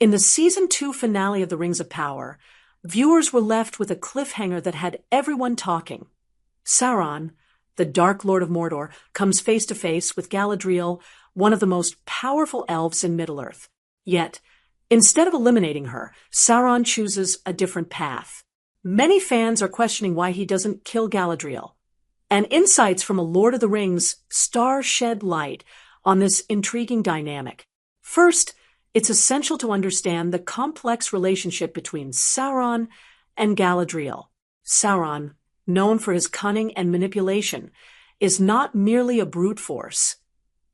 In the Season 2 finale of The Rings of Power, viewers were left with a cliffhanger that had everyone talking. Sauron, the Dark Lord of Mordor, comes face to face with Galadriel, one of the most powerful elves in Middle-earth. Yet, instead of eliminating her, Sauron chooses a different path. Many fans are questioning why he doesn't kill Galadriel, and insights from a Lord of the Rings star shed light on this intriguing dynamic. First, it's essential to understand the complex relationship between Sauron and Galadriel. Sauron, known for his cunning and manipulation, is not merely a brute force.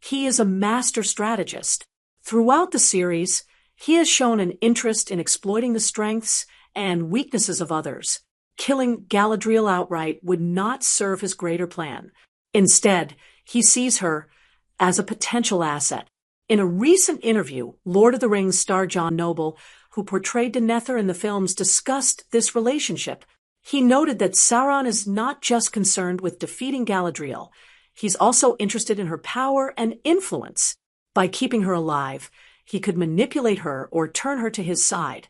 He is a master strategist. Throughout the series, he has shown an interest in exploiting the strengths and weaknesses of others. Killing Galadriel outright would not serve his greater plan. Instead, he sees her as a potential asset. In a recent interview, Lord of the Rings star John Noble, who portrayed Denethor in the films, discussed this relationship. He noted that Sauron is not just concerned with defeating Galadriel, he's also interested in her power and influence. By keeping her alive, he could manipulate her or turn her to his side,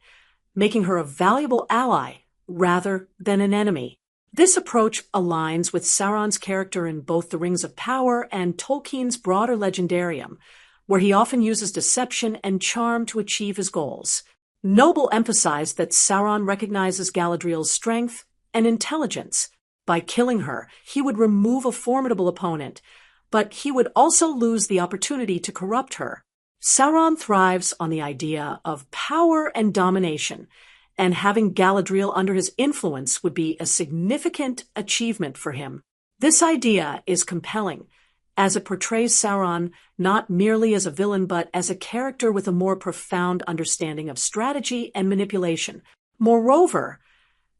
making her a valuable ally rather than an enemy. This approach aligns with Sauron's character in both The Rings of Power and Tolkien's broader legendarium, where he often uses deception and charm to achieve his goals. Noble emphasized that Sauron recognizes Galadriel's strength and intelligence. By killing her, he would remove a formidable opponent, but he would also lose the opportunity to corrupt her. Sauron thrives on the idea of power and domination, and having Galadriel under his influence would be a significant achievement for him. This idea is compelling, as it portrays Sauron not merely as a villain but as a character with a more profound understanding of strategy and manipulation. Moreover,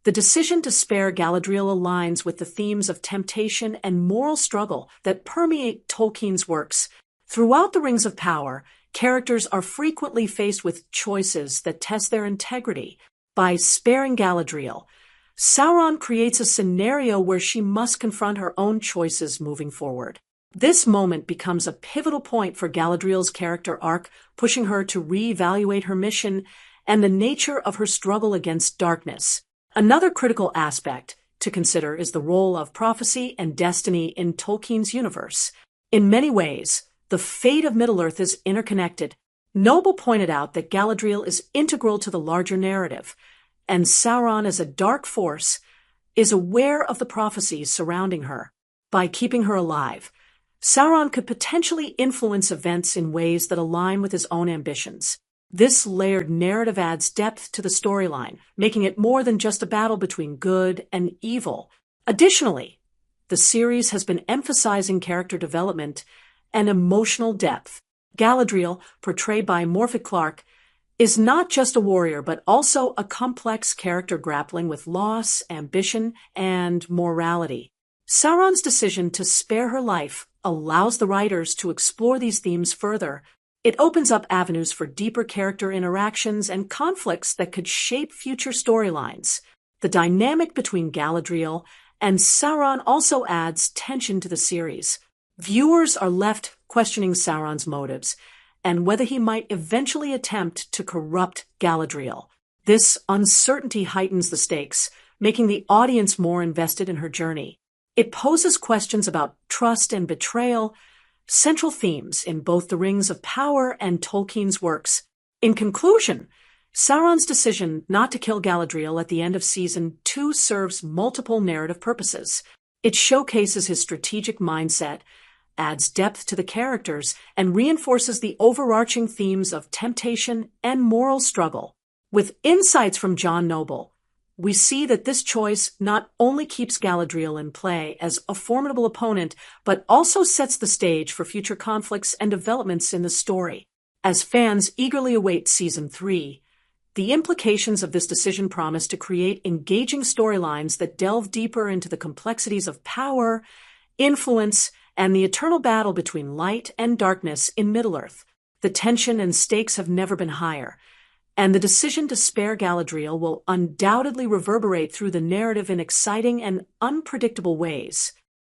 the decision to spare Galadriel aligns with the themes of temptation and moral struggle that permeate Tolkien's works. Throughout The Rings of Power, characters are frequently faced with choices that test their integrity. By sparing Galadriel, Sauron creates a scenario where she must confront her own choices moving forward. This moment becomes a pivotal point for Galadriel's character arc, pushing her to reevaluate her mission and the nature of her struggle against darkness. Another critical aspect to consider is the role of prophecy and destiny in Tolkien's universe. In many ways, the fate of Middle-earth is interconnected. Noble pointed out that Galadriel is integral to the larger narrative, and Sauron as a dark force is aware of the prophecies surrounding her. By keeping her alive, Sauron could potentially influence events in ways that align with his own ambitions. This layered narrative adds depth to the storyline, making it more than just a battle between good and evil. Additionally, the series has been emphasizing character development and emotional depth. Galadriel, portrayed by Morfydd Clark, is not just a warrior but also a complex character grappling with loss, ambition, and morality. Sauron's decision to spare her life allows the writers to explore these themes further. It opens up avenues for deeper character interactions and conflicts that could shape future storylines. The dynamic between Galadriel and Sauron also adds tension to the series. Viewers are left questioning Sauron's motives and whether he might eventually attempt to corrupt Galadriel. This uncertainty heightens the stakes, making the audience more invested in her journey. It poses questions about trust and betrayal, central themes in both The Rings of Power and Tolkien's works. In conclusion, Sauron's decision not to kill Galadriel at the end of Season 2 serves multiple narrative purposes. It showcases his strategic mindset, adds depth to the characters, and reinforces the overarching themes of temptation and moral struggle. With insights from John Noble, we see that this choice not only keeps Galadriel in play as a formidable opponent, but also sets the stage for future conflicts and developments in the story. As fans eagerly await Season 3, the implications of this decision promise to create engaging storylines that delve deeper into the complexities of power, influence, and the eternal battle between light and darkness in Middle-earth. The tension and stakes have never been higher, and the decision to spare Galadriel will undoubtedly reverberate through the narrative in exciting and unpredictable ways.